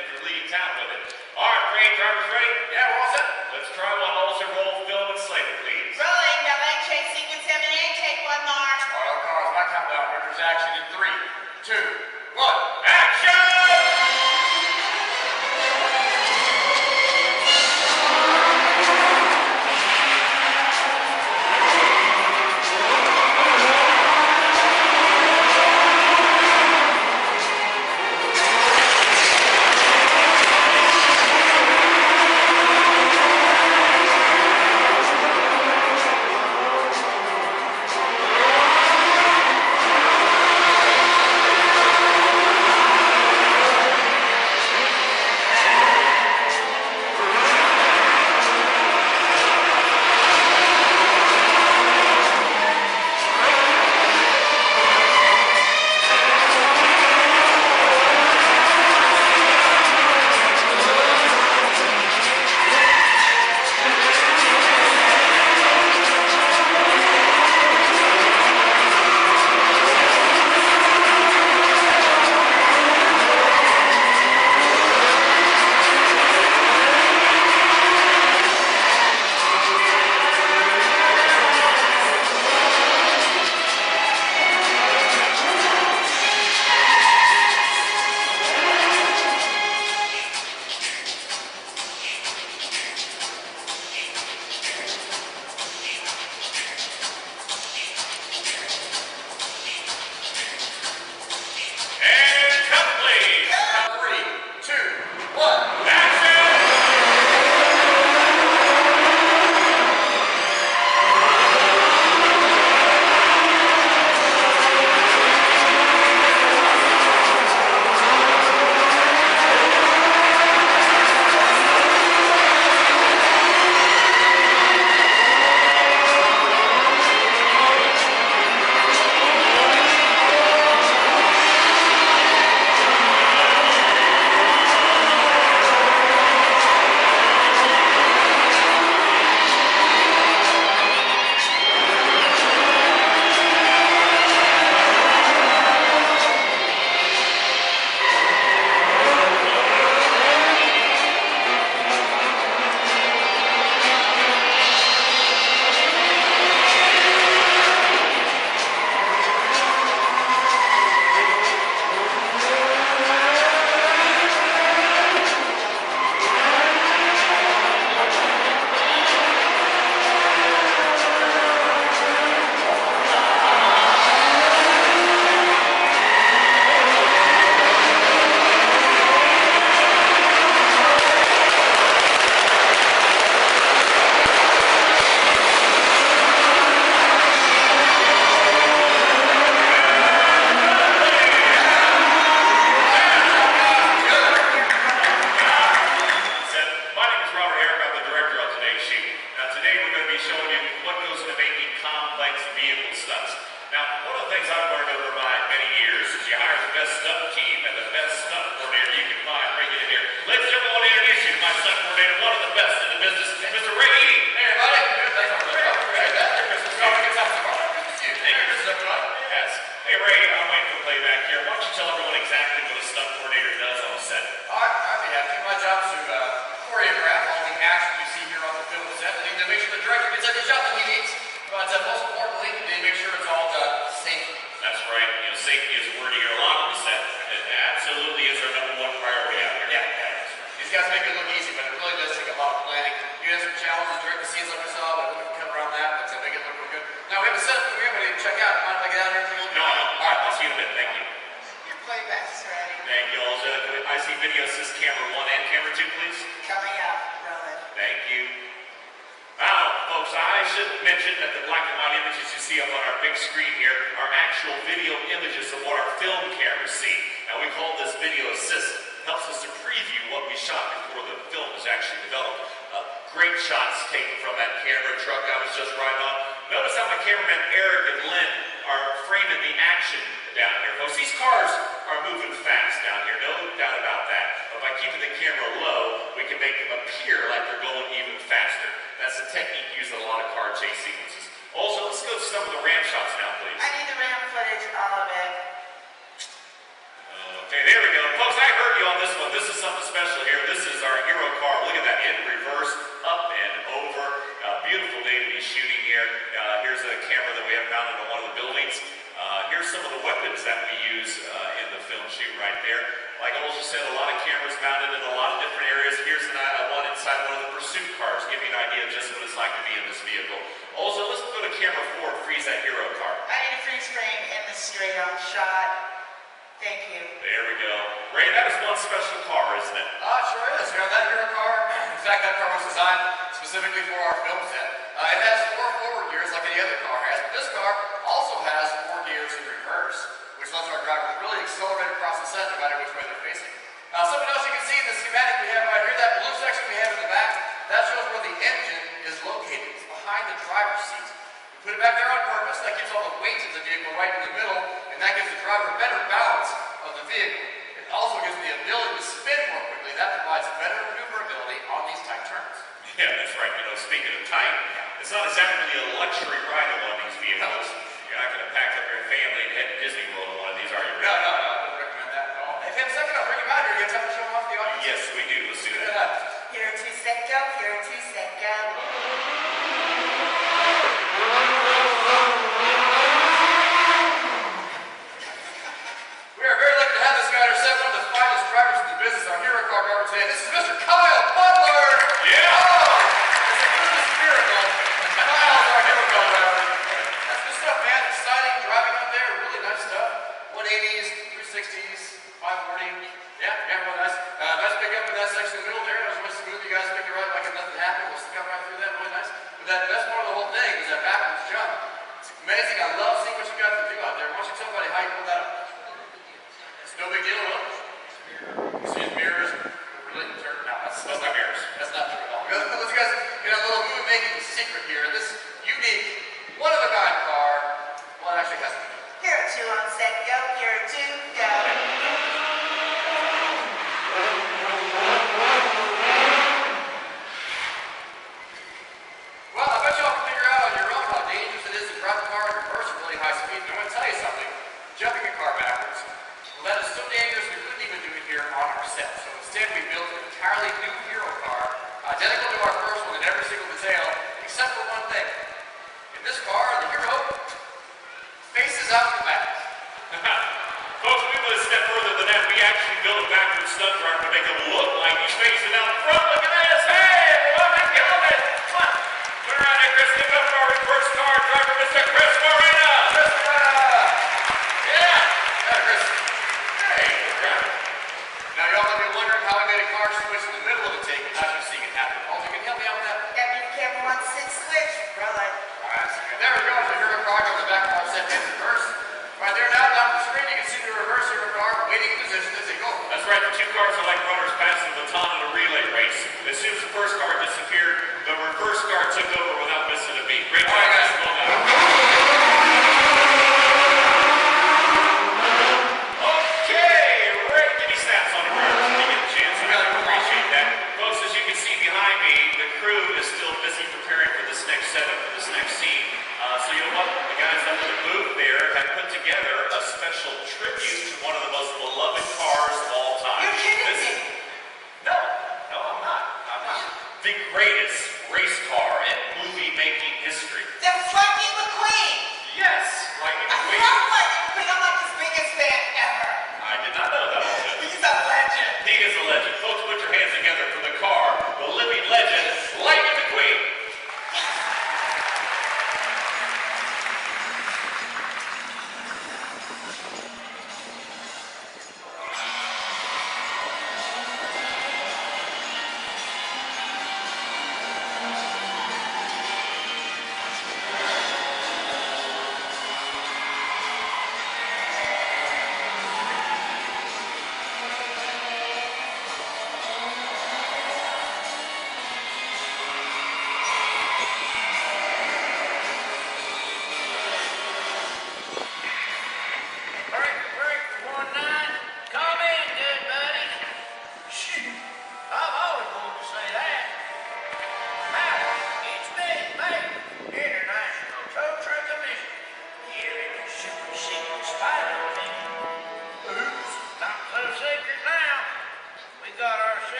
if you're leaving town with it. All right, train drivers ready? Yeah, we're all set. Let's try one. Also roll film and slater, please. Rolling, ballet chase sequence 7A, take one more. All right, cars, my countdown. Records action in 3, 2, 1. Action! Okay, there we go. Folks, I heard you on this one. This is something special. pursuit cars, give you an idea of just what it's like to be in this vehicle. Also, let's go to camera 4 and freeze that hero car. I need a freeze frame in the straight-on shot. Thank you. There we go. Ray, that is one special car, isn't it? It sure is. You know, that hero car, in fact, that car was designed specifically for our film set. It has 4 forward gears like any other car has, but this car also has 4 gears in reverse, which lets our drivers really accelerate across the set no matter which way they're facing. Something else you can see in the schematic we have right here, that blue section we have in the back, that shows where the engine is located. It's behind the driver's seat. We put it back there on purpose. That keeps all the weight of the vehicle right in the middle, and that gives the driver better balance of the vehicle. It also gives them the ability to spin more quickly. That provides better maneuverability on these tight turns. Yeah, that's right. You know, speaking of tight, it's not exactly a luxury ride on one of these vehicles. You're not going to pack up your family and head to Disney World on one of these, are you, Ray? No, I wouldn't recommend that at all. Hey, if you have a second, I'll bring him out here. You have time to show him off the audience? Yes, we do. Let's do that. Hero 2 set go, Hero 2 set go. We are very lucky to have this guy to set one of the finest drivers in the business, our hero car driver today. This is Mr. Kyle Butler! Yeah! It's a Christmas miracle. Kyle's our hero car driver. That's good stuff, man. Exciting driving out there. Really nice stuff. 180s, 360s, 540. Yeah, really nice. Nice pick up in that section in the middle there. That was really smooth. You guys picked it right like nothing happened. We'll come right through that. Really nice. But that best part of the whole thing is that backwards jump. It's amazing. I love seeing what you got to do out there. Why don't you tell everybody how you pulled that up? It's no big deal, huh? You see his mirrors? Really turned out. That's not mirrors. That's not true at all. Let's guys get a little movie making secret here. This unique, one-of-a-kind car. Well, it actually has to be. Hero 2 on set go, Hero 2 go. Well, I bet y'all can figure out on your own how dangerous it is to drive a car in reverse at really high speed. And I'm going to tell you something. Jumping a car backwards, well, that is so dangerous we couldn't even do it here on our set. So instead, we built an entirely new hero car, identical to our first one in every single detail, except for one thing. In this car, the hero faces out the back. Folks, we went a step further than that. We actually built a backwards stunt driver to make him look like he's facing out front. Look at this. Hey, everyone, let's get on it. Come on. Turn around here, Chris. Give up our reverse car driver, Mr. Chris Moreno. Chris. Hey, good. Now, y'all might be wondering how I made a car switch in the middle of the take without you seeing it happen. Walt, you can help me out with that? That means camera 1 sit switch, brother. Alright, so there we go. The hero car on the back of our set in reverse. Right there now, down the screen, you can see the reverse hero car waiting in position as they go. That's right. The two cars are like runners passing the baton in a relay race. As soon as the first car disappeared, the reverse car took over without missing a beat. Great job, guys. Well done. Okay, Ray, give me snaps on the car when you get a chance. I really appreciate that. Folks, as you can see behind me, the crew is still busy preparing for this next setup, for this next scene. So you know what? The guys up in the booth there have put together a special tribute to one of the most beloved cars of all time. You're kidding me. No, I'm not. The greatest race car in movie-making history. The fucking McQueen. Yes, Lightning I McQueen. love Lightning McQueen. I'm like his biggest fan ever. I did not know that also. He's a legend. He is a legend. Folks, put your hands together for the car, the living legend, Lightning McQueen.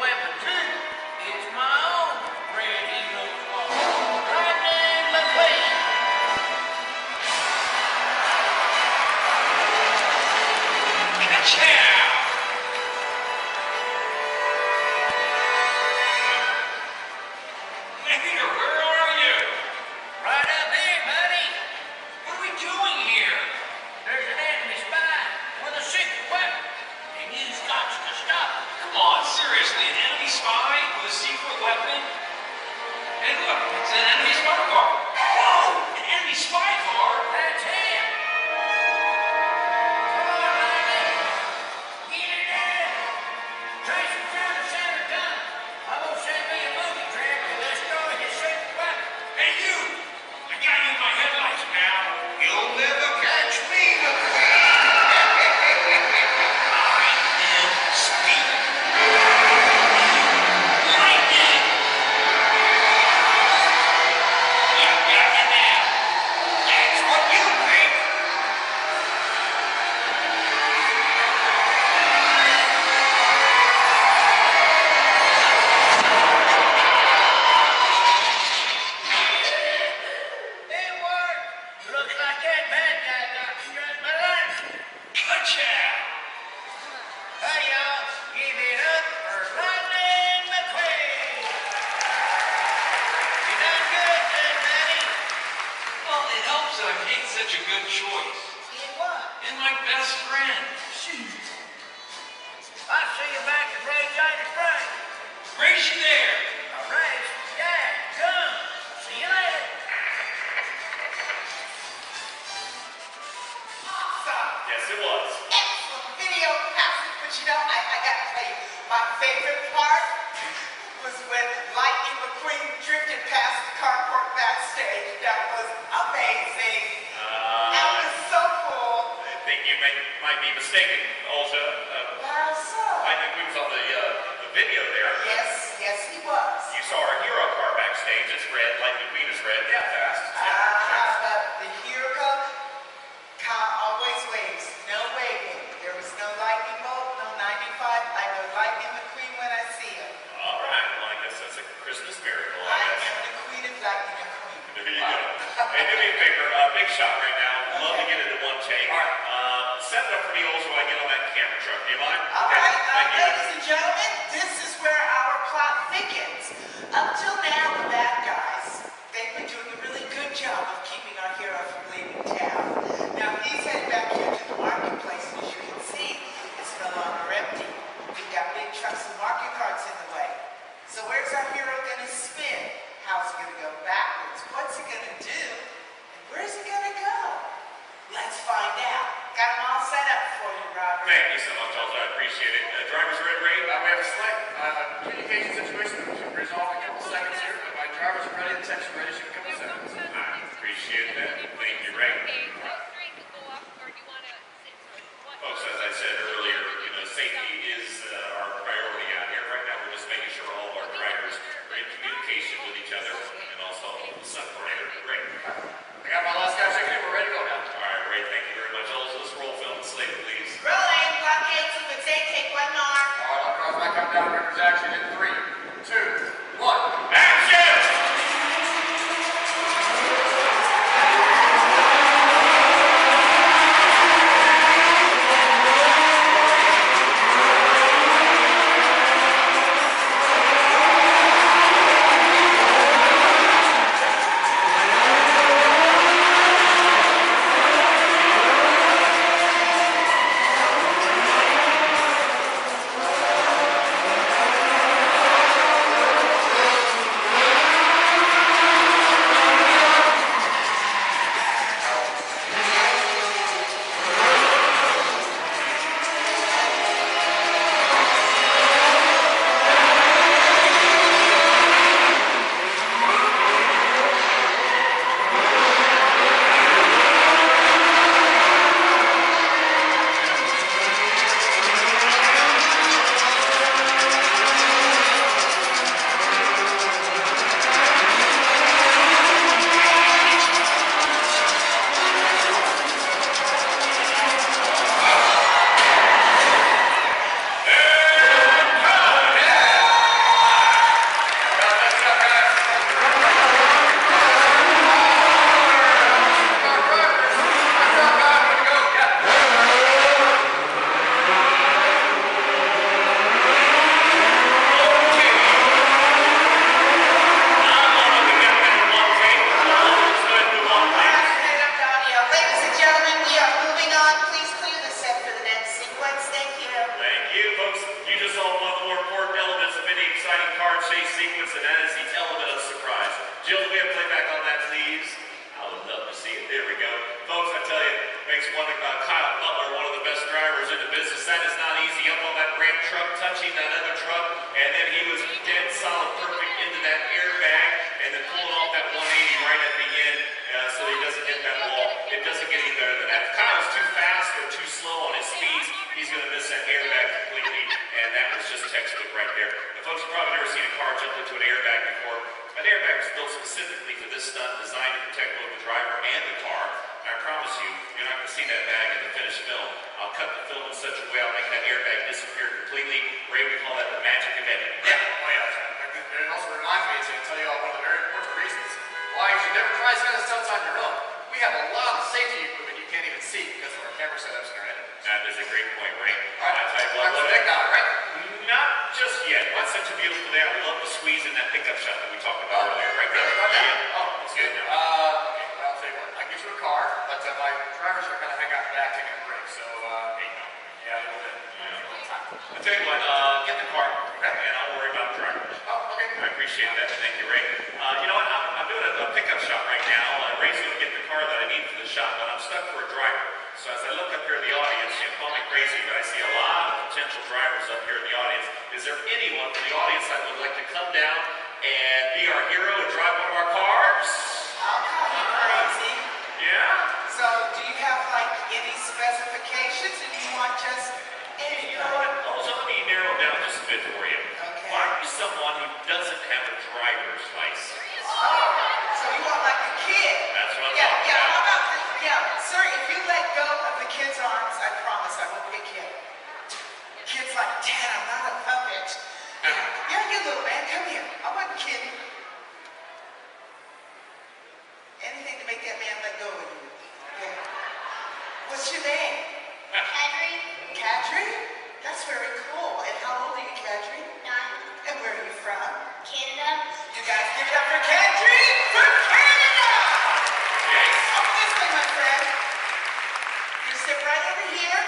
Weapon too. It's my own red hero squad. Right such a good choice. In what? And my best friend. Shoot. I'll see you back at Rage Ider Frank. Race you there. All right. Yeah, come. See you later. Awesome. Yes, it was. Excellent video passage. But you know, I got to tell you, my favorite part was when Lightning McQueen drifted past the carport backstage. That was amazing. That was so cool. I think you might be mistaken, Olga. How so? I think we was on the video there. Yes, yes, he was. You saw our hero car backstage. It's red. Lightning McQueen is red. Yeah, fast. But the hero car always waves. No waving. There was no lightning bolt, no 95. I know Lightning McQueen when I see him. All right. Well, I guess that's a Christmas miracle. I am the queen of Lightning McQueen. There you go. Hey, do me a favor. Big shot right now. Love to get into one take. All right. Set it up for me also while I get on that camera truck. Do you mind? All Okay, right, thank you. ladies and gentlemen, this is where our plot thickens. Up till now, the bad guys, they've been doing a really good job of keeping our hero from leaving town. Now, he's headed back here to the marketplace, and as you can see, it's no longer empty. We've got big trucks and market carts in the way. So where's our hero going to spin? How's he going to go backwards? What's he going to do? And where's he going to go? Let's find out. Got them all set up for you, Robert. Thank you so much, Elsa. I appreciate it. Driver's red rate. We have a slight communication situation that we should resolve in a couple seconds here. But my drivers are ready, the techs are ready, should be a couple seconds. I appreciate that. Thank you, Ray. Folks, as I said earlier, safety is our priority out here. Right now, we're just making sure all of our drivers are in communication with each other and also the sun coordinator. Ray. I got my last guy checking in, we're ready to go now. All right, Ray, thank you very much. Also, let's roll film and slate, please. Rolling, blockade, sequence 8, take 1 more. All right, I'll cross my countdown records action in 3, 2, 1. Action! So as I look up here in the audience, you call me crazy, but I see a lot of potential drivers up here in the audience. Is there anyone from the audience that would like to come down and be our hero and drive one of our cars? I'll call you crazy. Yeah? So, do you have like any specifications, or do you want just Hey, you any? know what? Oh, so let me narrow it down just a bit for you. Okay. Why are you someone who doesn't have a driver's license? Oh, so you want like a kid? That's what I'm Yeah, talking yeah. about. How about this? Yeah, sir. If you let go of the kid's arms, I promise I won't pick him. Kid's like, Dad, I'm not a puppet. Yeah, you little man, come here. I wasn't kidding. Anything to make that man let go of you. Yeah. What's your name? Henry, Kadri? That's very cool. And how old are you, Kadri? 9, And where are you from? Canada, You guys give it up for Kadri from Canada! Yes. Oh, this way, my friend. You step right over here,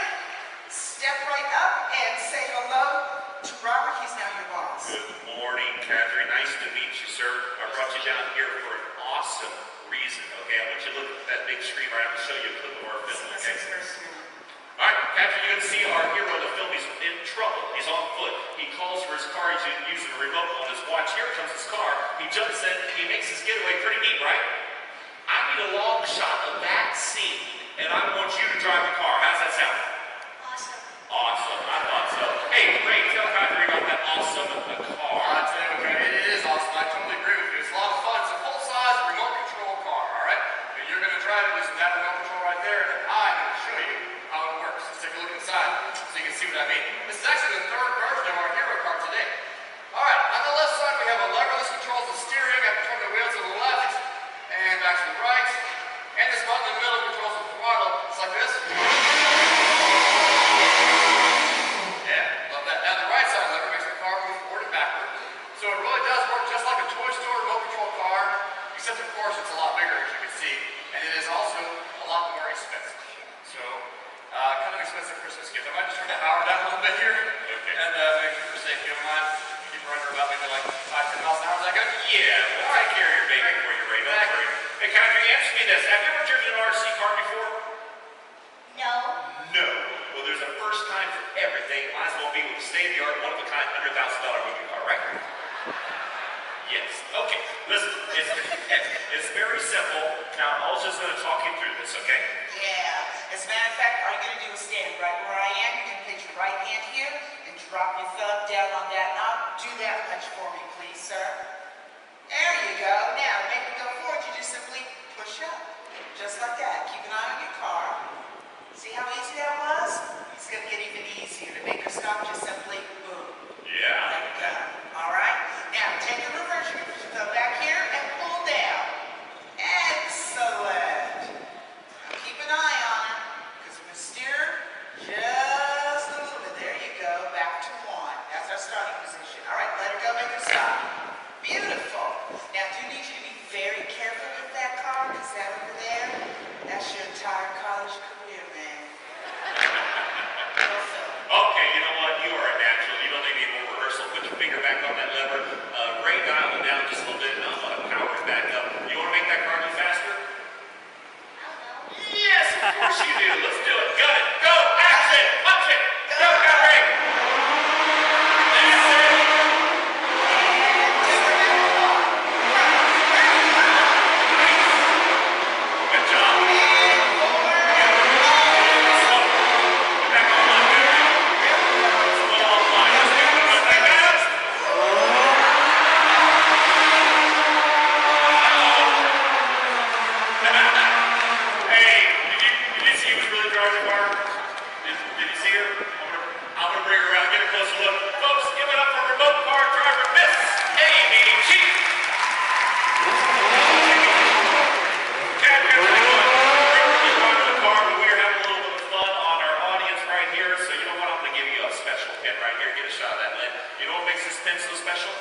step right up, and say hello to Robert. He's now your boss. Good morning, Kadri. Nice to meet you, sir. I brought you down here for an awesome reason, okay? I want you to look at that big screen right. I'm going to show you a clip of our film, This okay? is very smooth. All right, Kadri, you're going to see our hero in the film. He's in trouble. He's on foot. He calls for his car. He's using a remote on his watch. Here comes his car. He jumps in. He makes his getaway pretty neat, right? I need a long shot of that scene, and I want you to drive the car. How's that sound? awesome. Awesome. I thought so. Hey, Ray, tell Kadri about that awesome car. I'll tell you what, Greg, it is awesome. I totally agree with you. It's a lot of fun. It's a full-size remote control car, all right? And you're going to drive it using that remote control right there, and I'm going to show you how it works. Let's take a look inside so you can see what I mean. This is actually the third version of our hero car today. All right, on the left side, we have a lever. This controls the steering. I can turn the wheel to the left and back to the right. And this button in the middle controls the throttle. It's like this. Yeah, love that. Now the right side lever makes the car move forward and backward. So it really does work just like a toy store remote control car, except of course it's a lot bigger, as you can see, and it is also a lot more expensive. So, kind of expensive Christmas gift. I might just turn the power down a little bit here, Okay. and make sure for safety of mine, keep it running about maybe like 5-10 miles an hour. Is that good? Yeah, we'll take care of your baby for you, Ray. Don't worry. Hey, Kadri, answer me this. Have you ever driven an RC car before? No, No. Well, there's a first time for everything. Might as well be with a state-of-the-art, one-of-a-kind, $100,000 movie car, right? Yes. Okay. Listen, it's very simple. Now, I was just going to talk you through this, okay? Yeah. As a matter of fact, all you're going to do is stand right where I am. You're going to place your right hand here and drop your thumb down on that knob. Do that much for me, please, sir. There you go. Now, to make it go forward, you just simply push up. Just like that. Keep an eye on your car. See how easy that was? It's going to get even easier. To make her stop, just simply boom. Yeah. Like that. All right? Now, take the reverse. You can put your thumb back here and pull down. Excellent. Now, keep an eye on her, because we're going to steer just a little bit. There you go. Back to 1. That's our starting position. All right, let her go. Make her stop. Beautiful. Now, I do need you to be very careful with that car, because that over there, that's your entire college career, man. Also, Okay, you know what? You are a natural. You don't need any more rehearsal. Put your finger back on that lever. Ray, dial it down just a little bit, and I'm going to power it back up. You want to make that car go faster? I don't know. Yes, of course you do. Let's do it. Gun it. Go. Action. Punch it. Go, Kadri. That's it. Good job. Back on line, Kadri. It's a little offline. Let's do it like that. Hey, did you see who was really driving the car? Did you see her? I'm gonna bring her around, get a closer look. Folks, give it up for remote car driver Miss Amy G. Cat, we're driving the car, but we are having a little bit of fun on our audience right here. So you know what? I'm gonna give you a special pin right here. Get a shot of that lid. You know what makes this pin so special?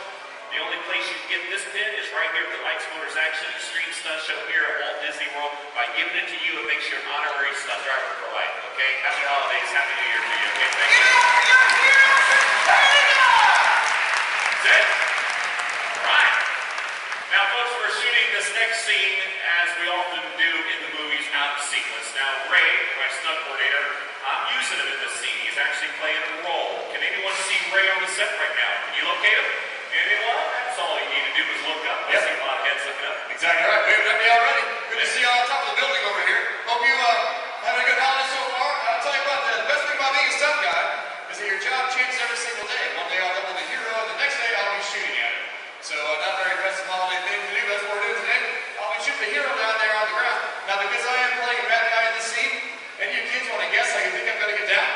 The only place you can get this pin is right here at the Lights Motors Action Extreme Stunt Show here at Walt Disney World. By giving it to you, it makes you an honorary stunt driver for life, okay? Happy holidays, happy new year to you, okay? Thank you. That's it. All right. Now, folks, we're shooting this next scene, as we often do in the movies, out of sequence. Now, Ray, my stunt coordinator. I'm using him in this scene. He's actually playing a role. Can anyone see Ray on the set right now? Can you locate him? Anyone? That's all you need to do is look up. I see a lot of heads looking up. Exactly right. We have me already. Good to see you on top of the building over here. Hope you having a good holiday so far. I'll tell you what, the best thing about being a stunt guy is that your job changes every single day. One day I'll double the hero, and the next day I'll be shooting at it. So not very festive holiday thing to do. That's what we're doing today. I'll be shooting the hero down there on the ground. Now, because I am playing a bad guy in this scene, any of you kids want to guess how you think I'm going to get down?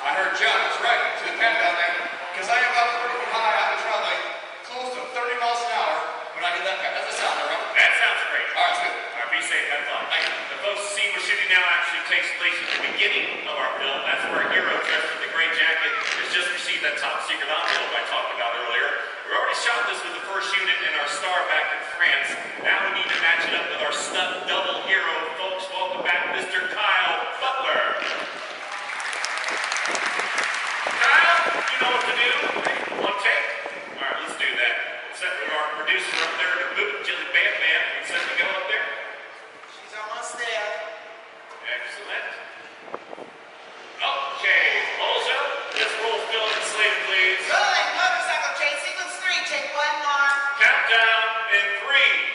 I heard John. That's right. To the pad down there. Because I am about 30 feet high. I have to travel like close to 30 miles an hour when I hit that pad. That's the sound there, right? That sounds great. All right, that's good. All right, be safe. Have fun. Thank you. The folks, the scene we're shooting now actually takes place at the beginning of our film. That's where our hero dressed in the gray jacket has just received that top secret envelope I talked about earlier. We already shot this with the first unit and our star back in France. Now we need to match it up with our stunt double hero. Folks, welcome back Mr. Kyle Butler. Kyle, you know what to do. One take. All right, let's do that. Set with our producer up there, the boot, Jilly Bam Bam. We set to go up there. She's almost there. Excellent. Okay, also, let's roll film and slate, please. Rolling motorcycle chase sequence 3, take one more. Countdown in 3,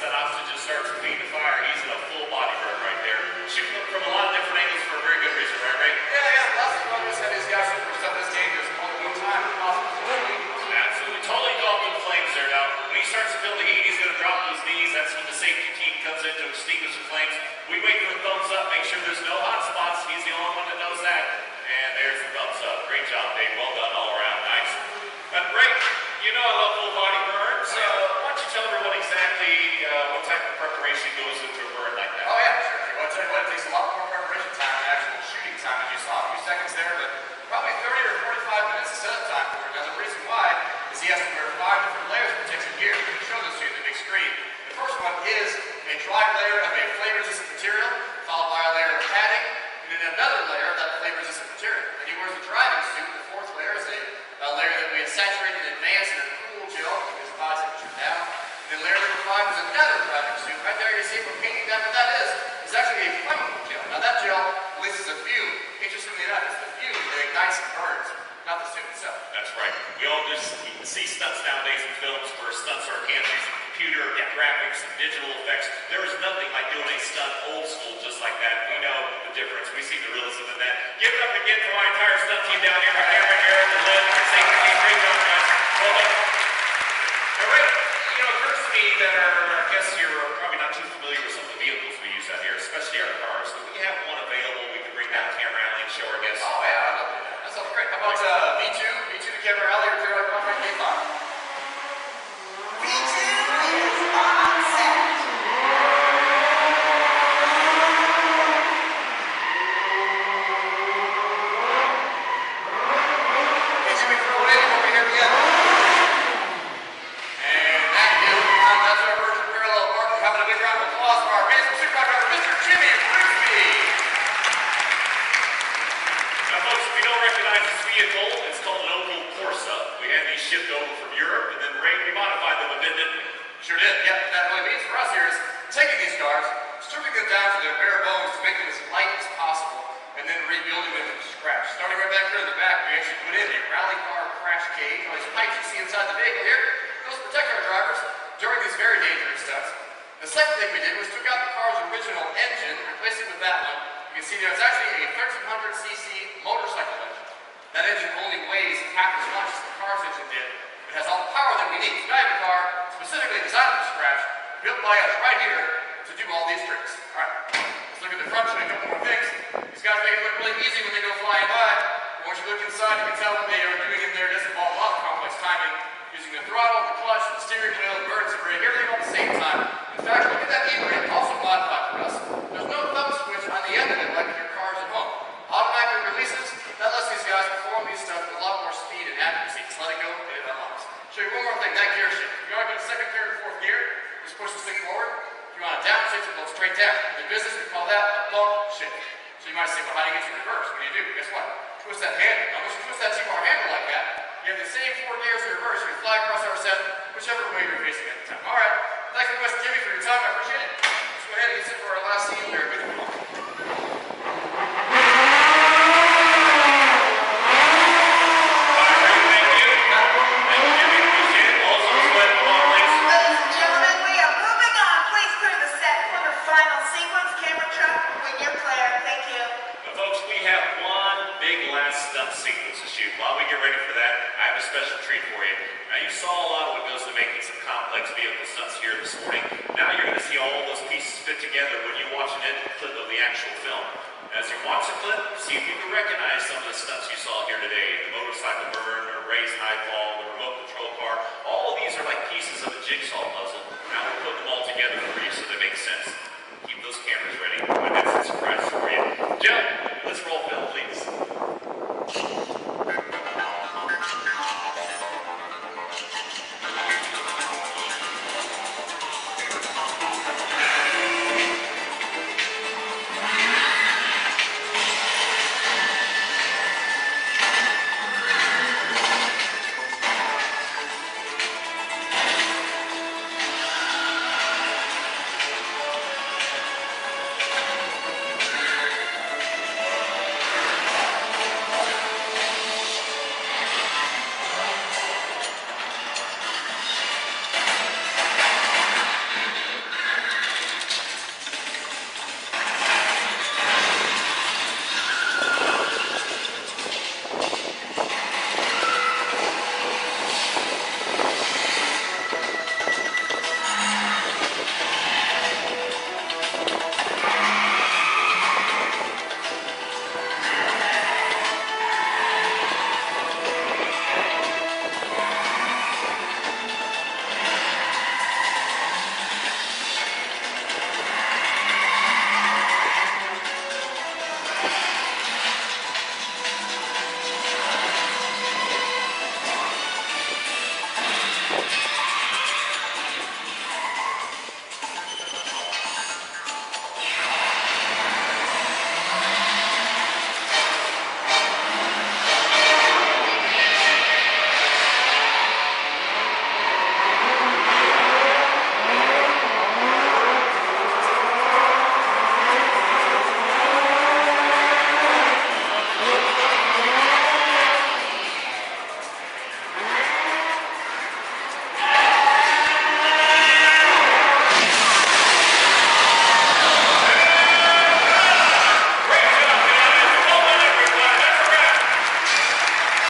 that oxygen starts to feed the fire, he's in a full body burn right there. Shooting them from a lot of different angles for a very good reason, right, Ray? Yeah. Lots of fun just have these guys shoot for stuff that's dangerous all at one time. Absolutely. Totally engulfed in flames there. Now, when he starts to feel the heat, he's going to drop to his knees. That's when the safety team comes in to extinguish the flames. We wait for a thumbs up, make sure there's no hot spots. He's the only one that knows that. And there's the thumbs up. Great job, Dave. Well done all around. Nice. Ray, you know I love full body burns. Why don't you tell everyone exactly what type of preparation goes into a burn like that? Oh, yeah, sure. Well, I'll tell you what, it takes a lot more preparation time than actual shooting time, as you saw a few seconds there, but probably 30 or 45 minutes of setup time for it. Now, the reason why is he has to wear 5 different layers of protective gear. I'm going to show this to you on the big screen. The first one is a dry layer of a flame-resistant material, followed by a layer of padding, and then another layer of that flame-resistant material. Then he wears a driving suit. The fourth layer is a layer that we have saturated in advance in a cool gel to keep his body temperature down. And then layer number 5 is another driving suit. Right there, you see from painting down what that is. It's actually a flammable gel. Now that gel releases a fume. Interestingly enough, it's the fume that ignites and burns, not the suit itself. That's right. We all just see stunts nowadays in films where stunts are enhanced using computer graphics and digital effects. There is nothing like doing a stunt old school just like that. We know the difference. We see the realism in that. Give it up again for my entire stunt team down here. My camera, Eric, and Lynn, and safety team. Great job, guys. Well done. Now, Ray, it occurs to me that our guests here are probably not too familiar with some of the vehicles we use out here, especially our cars. Do we have one available we can bring down to Camera Alley and show our guests? Oh, yeah, I'd love to do that. That sounds great. How about V2 to Camera Alley or Clear Lake Compact K5? V2 is on set. Hey, Jimmy, throw it in over here at the end. And that's our version of parallel parking. How about a big round of applause for our amazing supercar driver, Mr. Jimmy Grigsby? Now, folks, if you don't recognize this vehicle, it's called an Opel Corsa. We had these shipped over from Europe, and then Ray, we modified them a bit, didn't we? Sure did. Yep. What that really means for us here is taking these cars, stripping them down to their bare bones to make them as light as possible, and then rebuilding them from scratch. Starting right back here in the back, we actually put in a rally car crash cage. All these pipes you see inside the vehicle here, those protect our drivers during these very dangerous stunts. The second thing we did was took out the car's original engine, replaced it with that one. You can see there it's actually a 1300cc motorcycle engine. That engine only weighs half as much as the car's engine did. It has all the power that we need to drive a car, specifically designed from scratch, built by us right here to do all these tricks. All right, let's look at the front, show you a couple more things. These guys make it look really easy when they go flying by. But once you look inside, you can tell what they are doing in there. It does involve a lot of complex timing, using the throttle, the clutch, the steering wheel, the emergency brake, everything all at the same time. In fact, look at that e-brake, also modified for us. There's no thumb switch on the end of it like in your cars at home. Automatically releases. That lets these guys perform these stunts with a lot more speed and accuracy. Just let it go and it unlocks. Show you one more thing, that gear shift. If you want to go to second, third, or fourth gear, just push this thing forward. If you want to downshift, it goes straight down. In business, we call that a bump shift. So you might say, well, how do you get to reverse? What do you do? Guess what? Twist that handle. Now, once you twist that T-bar handle like that, you have the same 4 gears in reverse. You can fly across our set, whichever way you're facing at the time. All right. Thanks for request, Jimmy, for your time. I appreciate it. Let's go ahead and get set for our last scene here. Good one. Ladies and gentlemen, we are moving on. Please clear the set for the final sequence. Camera truck, when you're clear. Thank you. But folks, we have one big last stunt sequence to shoot. While we get ready for that, I have a special treat for you. Now, you saw a lot of what goes to making some complex vehicle stunts here this morning. Now you're going to see all those pieces fit together when you watch an edit clip of the actual film. As you watch the clip, see if you can recognize some of the stunts you saw here today. The motorcycle burn,